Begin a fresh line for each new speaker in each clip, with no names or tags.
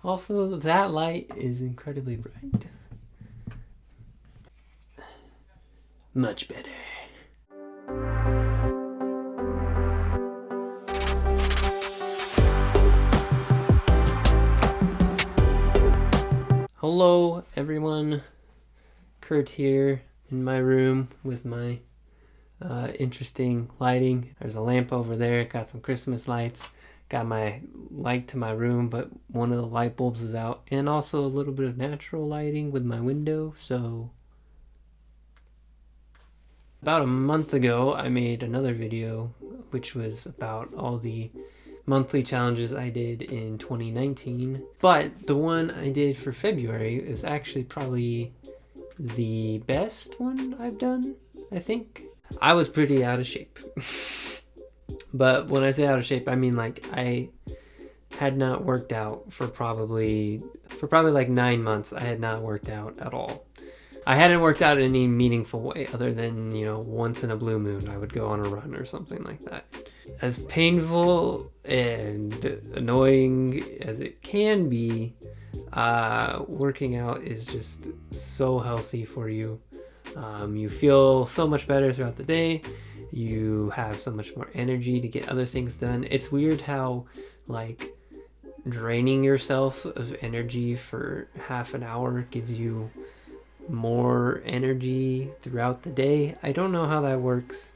Also, that light is incredibly bright. Much better. Hello, everyone. Kurt here in my room with my interesting lighting. There's a lamp over there. Got some Christmas lights. Got my light to my room, but one of the light bulbs is out. And also a little bit of natural lighting with my window. So about a month ago, I made another video, which was about all the monthly challenges I did in 2019. But the one I did for February is actually probably the best one I've done, I think. I was pretty out of shape. But when I say out of shape, I mean like I had not worked out for probably like 9 months. I had not worked out at all. I hadn't worked out in any meaningful way other than, once in a blue moon I would go on a run or something like that. As painful and annoying as it can be, working out is just so healthy for you. You feel so much better throughout the day. You have so much more energy to get other things done. It's weird how like draining yourself of energy for half an hour gives you more energy throughout the day. I don't know how that works,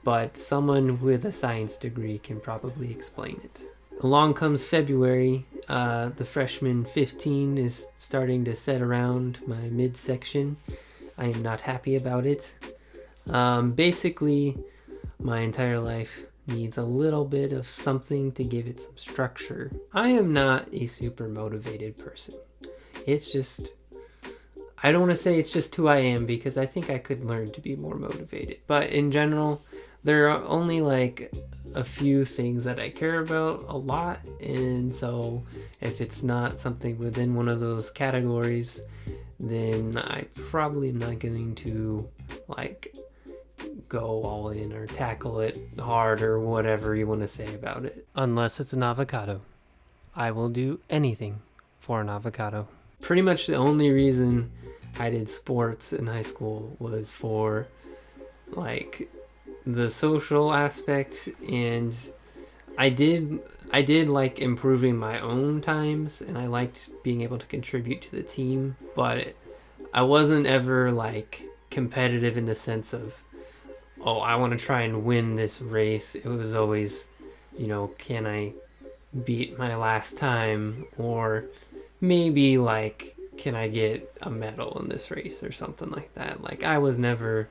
but someone with a science degree can probably explain it. Along comes February. The freshman 15 is starting to set around my midsection. I am not happy about it. Basically, my entire life needs a little bit of something to give it some structure. I am not a super motivated person. It's just, I don't want to say it's just who I am, because I think I could learn to be more motivated. But in general, there are only like a few things that I care about a lot, and so if it's not something within one of those categories, then I probably am not going to like go all in or tackle it hard or whatever you want to say about it. Unless it's an avocado. I will do anything for an avocado. Pretty much the only reason I did sports in high school was for like the social aspect, and I did like improving my own times, and I liked being able to contribute to the team, but I wasn't ever like competitive in the sense of, oh, I want to try and win this race. It was always, can I beat my last time, or maybe like, can I get a medal in this race or something like that. Like, I was never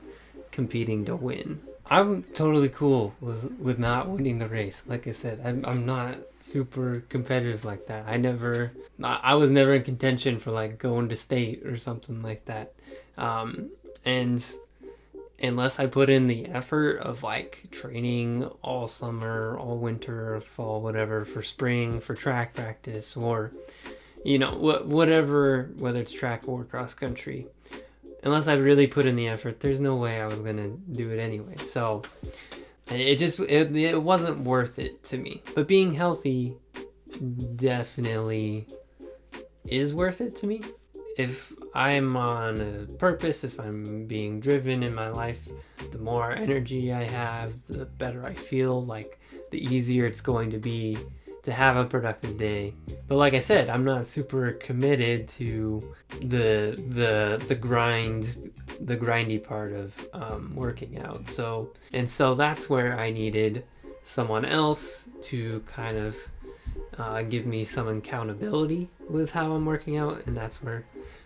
competing to win. I'm totally cool with not winning the race. Like I said, I'm not super competitive like that. I was never in contention for like going to state or something like that. And unless I put in the effort of like training all summer, all winter, fall, whatever, for spring, for track practice, or whatever, whether it's track or cross country, unless I really put in the effort, there's no way I was gonna do it anyway. So it wasn't worth it to me. But being healthy definitely is worth it to me. If I'm on a purpose, if I'm being driven in my life, the more energy I have, the better I feel, like the easier it's going to be to have a productive day. But like I said, I'm not super committed to the grindy part of working out. So that's where I needed someone else to kind of give me some accountability with how I'm working out, and that's where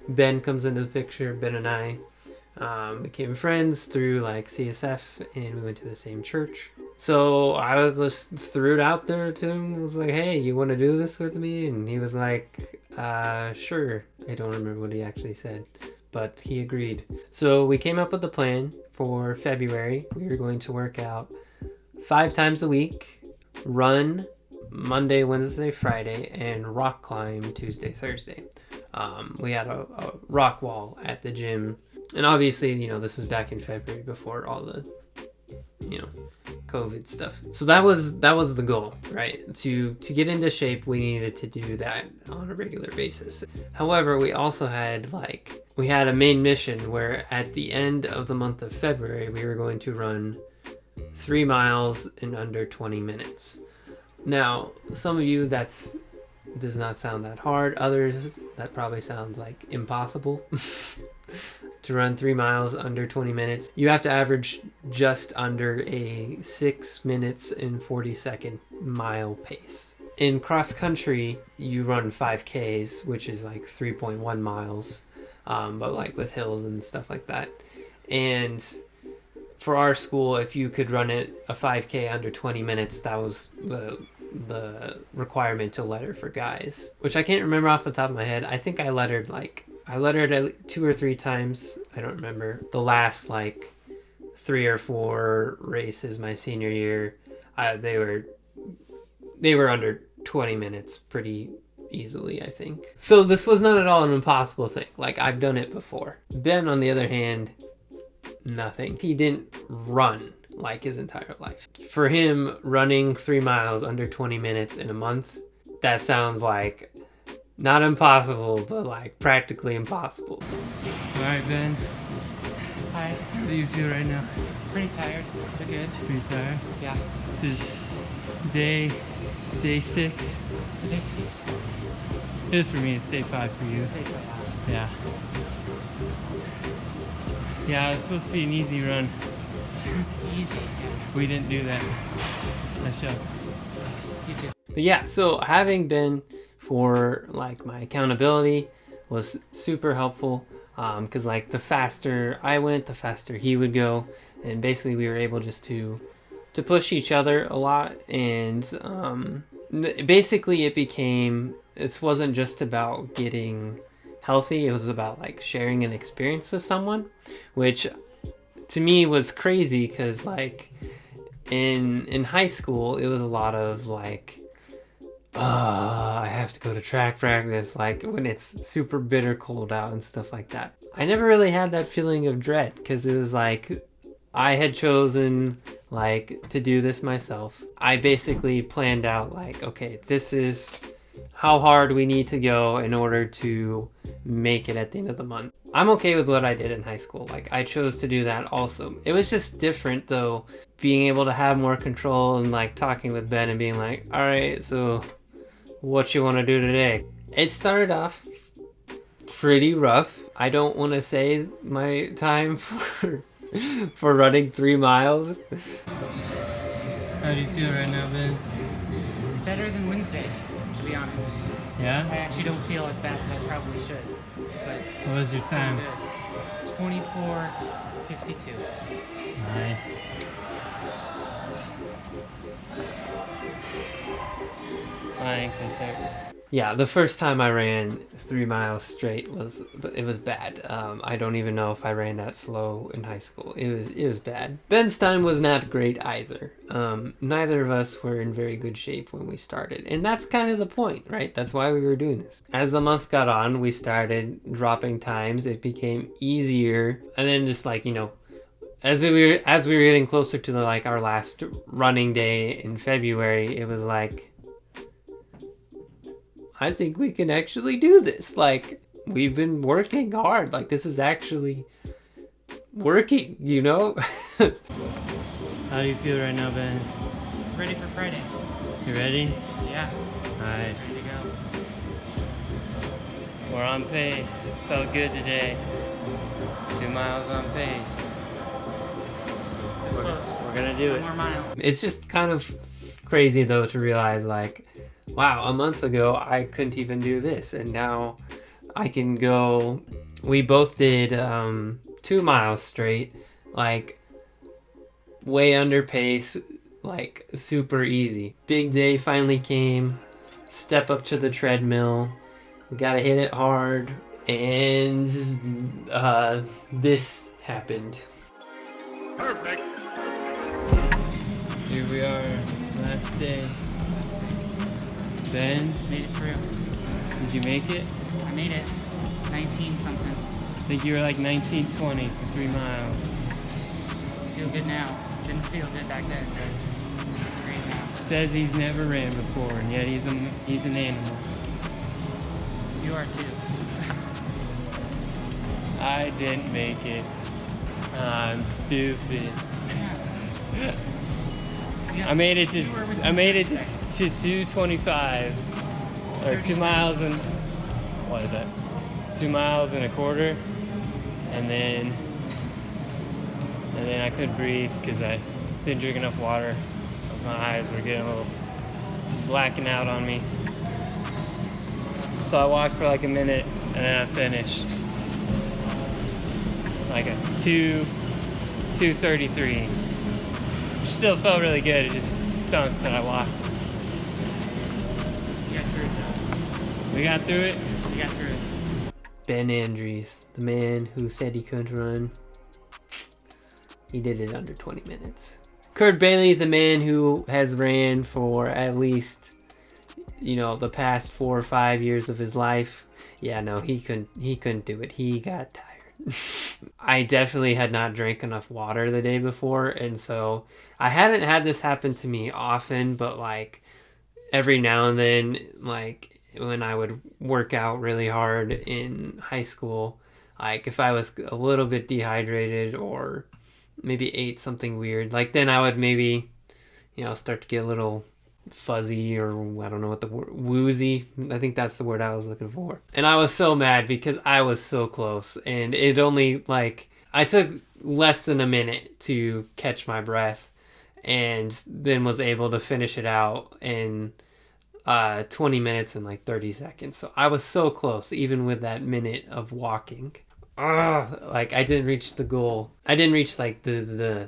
Ben comes into the picture. Ben and I became friends through like CSF, and we went to the same church. So I just threw it out there to him, was like, hey, you want to do this with me? And he was like, sure. I don't remember what he actually said, but he agreed. So we came up with a plan for February. We were going to work out 5 times a week, run Monday, Wednesday, Friday, and rock climb Tuesday, Thursday. We had a rock wall at the gym, and obviously, this is back in February before all the, COVID stuff. So that was the goal, right? To get into shape, we needed to do that on a regular basis. However, we also had we had a main mission where at the end of the month of February, we were going to run 3 miles in under 20 minutes. Now, some of you does not sound that hard. Others, that probably sounds like impossible. To run 3 miles under 20 minutes, you have to average just under a 6 minutes and 40-second mile pace. In cross country, you run 5Ks, which is like 3.1 miles, but like with hills and stuff like that. And for our school, if you could run it a 5K under 20 minutes, that was the requirement to letter for guys, which I can't remember off the top of my head. I think I lettered 2 or 3 times. I don't remember. The last 3 or 4 races my senior year, they were under 20 minutes pretty easily, I think. So this was not at all an impossible thing. I've done it before. Ben, on the other hand, nothing. He didn't run his entire life. For him, running 3 miles under 20 minutes in a month, that sounds like not impossible, but practically impossible.
All right, Ben.
Hi.
How do you feel right now?
Pretty tired, but good.
Pretty tired?
Yeah.
This is day 6.
It's day 6.
It is for me. It's day 5 for you.
It's day 5.
Yeah. Yeah, it's supposed to be an easy run.
Easy.
We didn't do that. Nice job.
You too.
But yeah, so having been for my accountability was super helpful, because the faster I went, the faster he would go, and basically we were able just to push each other a lot. And basically it wasn't just about getting healthy, it was about sharing an experience with someone, which to me was crazy, because in high school it was a lot of I have to go to track practice, when it's super bitter cold out and stuff like that. I never really had that feeling of dread, because it was I had chosen to do this myself. I basically planned out okay, this is how hard we need to go in order to make it at the end of the month. I'm okay with what I did in high school. I chose to do that also. It was just different though, being able to have more control and talking with Ben and being all right, so what you want to do today? It started off pretty rough. I don't want to say my time for running 3 miles.
How do you feel right now, Ben?
Better than Wednesday, to be honest.
Yeah?
I actually don't feel as bad as I probably should. But
What was your time?
24:52.
Nice. My ankles hurt.
Yeah, the first time I ran 3 miles straight was bad. I don't even know if I ran that slow in high school. It was bad. Ben's time was not great either. Neither of us were in very good shape when we started, and that's kind of the point, right? That's why we were doing this. As the month got on, we started dropping times. It became easier, and then just as we were getting closer to our last running day in February, it was I think we can actually do this. We've been working hard. This is actually working,
How do you feel right now, Ben?
Ready for Friday.
You ready?
Yeah.
Alright.
Ready to go.
We're on pace. Felt good today. 2 miles on pace.
This close.
We're gonna do
One
it.
more mile.
It's just kind of crazy though to realize wow, a month ago I couldn't even do this, and now I can go. We both did 2 miles straight, way under pace, super easy. Big day finally came. Step up to the treadmill. We gotta hit it hard, and this happened.
Perfect.
Here we are, last day. Ben,
Made it through.
did you make it?
I made it. 19 something.
I think you were 19:20 for 3 miles.
Feel good now. Didn't feel good back then, but it's great now.
Says he's never ran before, and yet he's an animal.
You are too.
I didn't make it. I'm stupid. I made it to 225 or 2 miles and what is that? 2 miles and a quarter, and then I couldn't breathe because I didn't drink enough water. My eyes were getting a little blacking out on me. So I walked for like a minute and then I finished like a 2:33. Still felt really good. It just stunk that I walked.
You got through it though.
We got through it.
You got through it.
Ben Andrews, the man who said he couldn't run, he did it under 20 minutes. Kurt Bailey, the man who has ran for at least, the past 4 or 5 years of his life. Yeah, no, he couldn't do it. He got tired. I definitely had not drank enough water the day before, and so I hadn't had this happen to me often, but like every now and then, like when I would work out really hard in high school, like if I was a little bit dehydrated or maybe ate something weird, like then I would maybe, start to get a little fuzzy, or I don't know what the word, woozy. I think that's the word I was looking for. And I was so mad because I was so close, and it only I took less than a minute to catch my breath, and then was able to finish it out in 20 minutes and like 30 seconds. So I was so close, even with that minute of walking. Like I didn't reach the goal. I didn't reach like the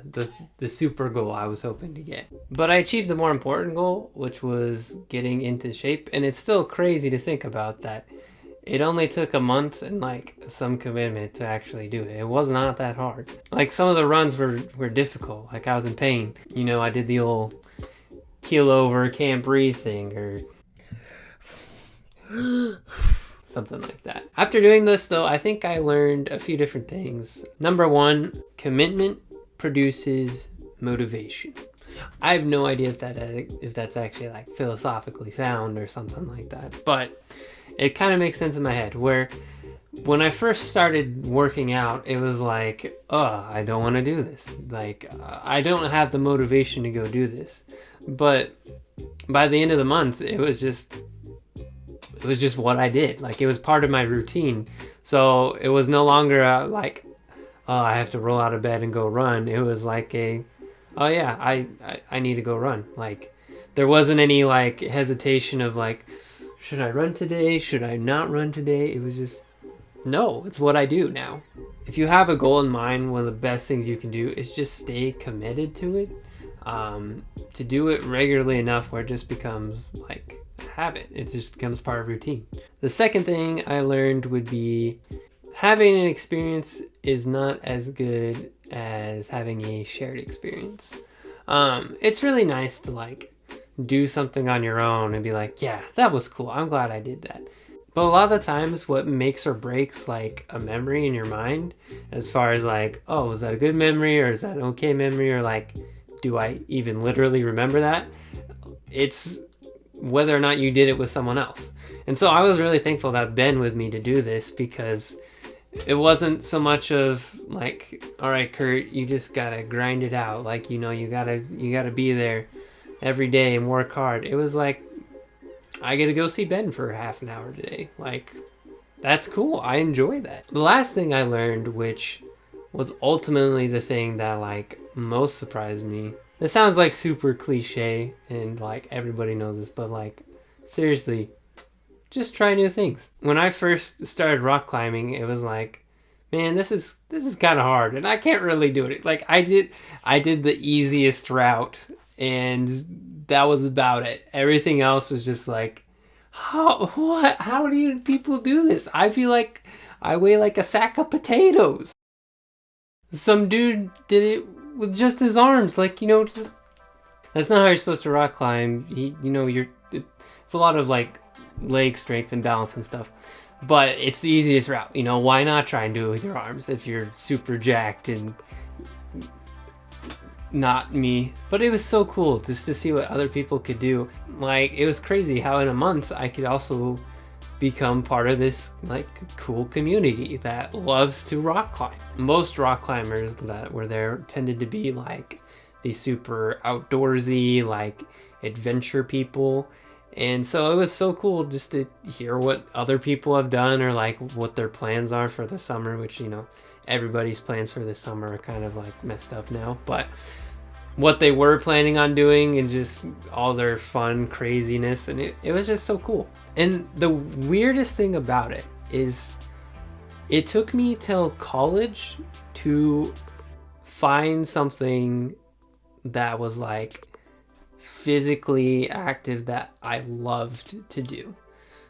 super goal I was hoping to get. But I achieved the more important goal, which was getting into shape. And it's still crazy to think about that. It only took a month and like some commitment to actually do it. It was not that hard. Like some of the runs were difficult. Like I was in pain. I did the old keel over, can't breathe thing, or something like that. After doing this though, I think I learned a few different things. Number one, commitment produces motivation. I have no idea if that's actually like philosophically sound or something like that, but it kind of makes sense in my head, where when I first started working out, it was like, I don't want to do this. Like, I don't have the motivation to go do this. But by the end of the month, it was just what I did. Like, it was part of my routine. So it was no longer I have to roll out of bed and go run. It was like I need to go run. Like, there wasn't any like hesitation of like, should I run today? Should I not run today? It was just, no, it's what I do now. If you have a goal in mind, one of the best things you can do is just stay committed to it. To do it regularly enough where it just becomes like a habit. It just becomes part of routine. The second thing I learned would be having an experience is not as good as having a shared experience. It's really nice to like do something on your own and be like, yeah, that was cool. I'm glad I did that. But a lot of the times what makes or breaks like a memory in your mind, as far as like, oh, was that a good memory or is that an okay memory, or like, do I even literally remember that? It's whether or not you did it with someone else. And so I was really thankful to have Ben with me to do this, because it wasn't so much of like, all right, Kurt, you just gotta grind it out. Like, you gotta be there every day and work hard. It was like, I get to go see Ben for half an hour today. Like, that's cool. I enjoy that. The last thing I learned, which was ultimately the thing that like most surprised me. This sounds like super cliche and like everybody knows this, but like seriously, just try new things. When I first started rock climbing, it was like, man, this is kind of hard and I can't really do it. Like I did the easiest route, and that was about it. Everything else was just like, how do people do this? I feel like I weigh like a sack of potatoes. Some dude did it with just his arms, like, just, that's not how you're supposed to rock climb. It's a lot of like leg strength and balance and stuff, but it's the easiest route. Why not try and do it with your arms if you're super jacked and not me. But it was so cool just to see what other people could do. Like, it was crazy how in a month I could also become part of this like cool community that loves to rock climb. Most rock climbers that were there tended to be like these super outdoorsy, like adventure people. And so it was so cool just to hear what other people have done or like what their plans are for the summer, which, you know, everybody's plans for the summer are kind of like messed up now, but what they were planning on doing and just all their fun craziness. And it was just so cool. And the weirdest thing about it is it took me till college to find something that was like physically active that I loved to do.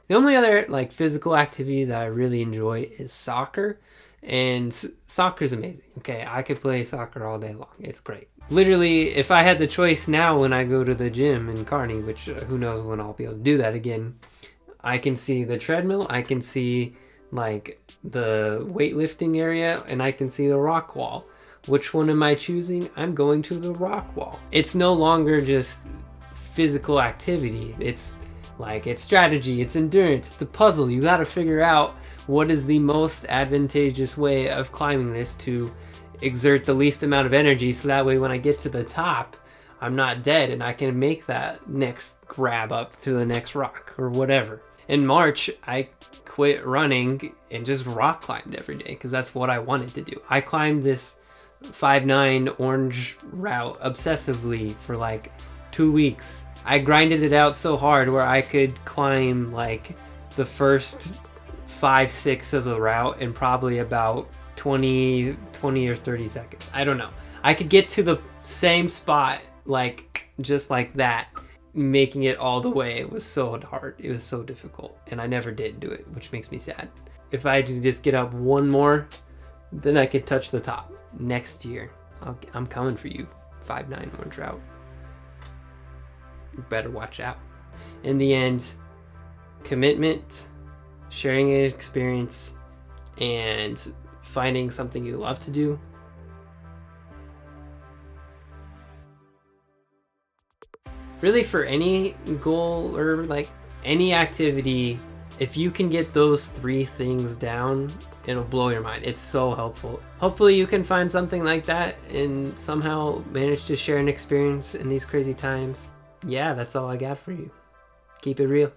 The only other like physical activity that I really enjoy is soccer, and soccer's amazing. Okay, I could play soccer all day long. It's great. Literally, if I had the choice now when I go to the gym in Kearney, which who knows when I'll be able to do that again, I can see the treadmill, I can see like the weightlifting area, and I can see the rock wall. Which one am I choosing? I'm going to the rock wall. It's no longer just physical activity. It's like, it's strategy, it's endurance, it's a puzzle. You got to figure out what is the most advantageous way of climbing this to exert the least amount of energy, so that way when I get to the top, I'm not dead and I can make that next grab up to the next rock or whatever. In March, I quit running and just rock climbed every day because that's what I wanted to do. I climbed this 5'9" orange route obsessively for like 2 weeks. I grinded it out so hard where I could climb like the first 5-6 of the route in probably about 20 or 30 seconds. I don't know. I could get to the same spot like just like that, making it all the way. It was so hard. It was so difficult, and I never did do it, which makes me sad. If I could just get up one more, then I could touch the top. Next year, I'm coming for you, 5'9" orange route. You better watch out. In the end, commitment, sharing an experience, and finding something you love to do. Really, for any goal or like any activity, if you can get those 3 things down, it'll blow your mind. It's so helpful. Hopefully you can find something like that and somehow manage to share an experience in these crazy times. Yeah, that's all I got for you. Keep it real.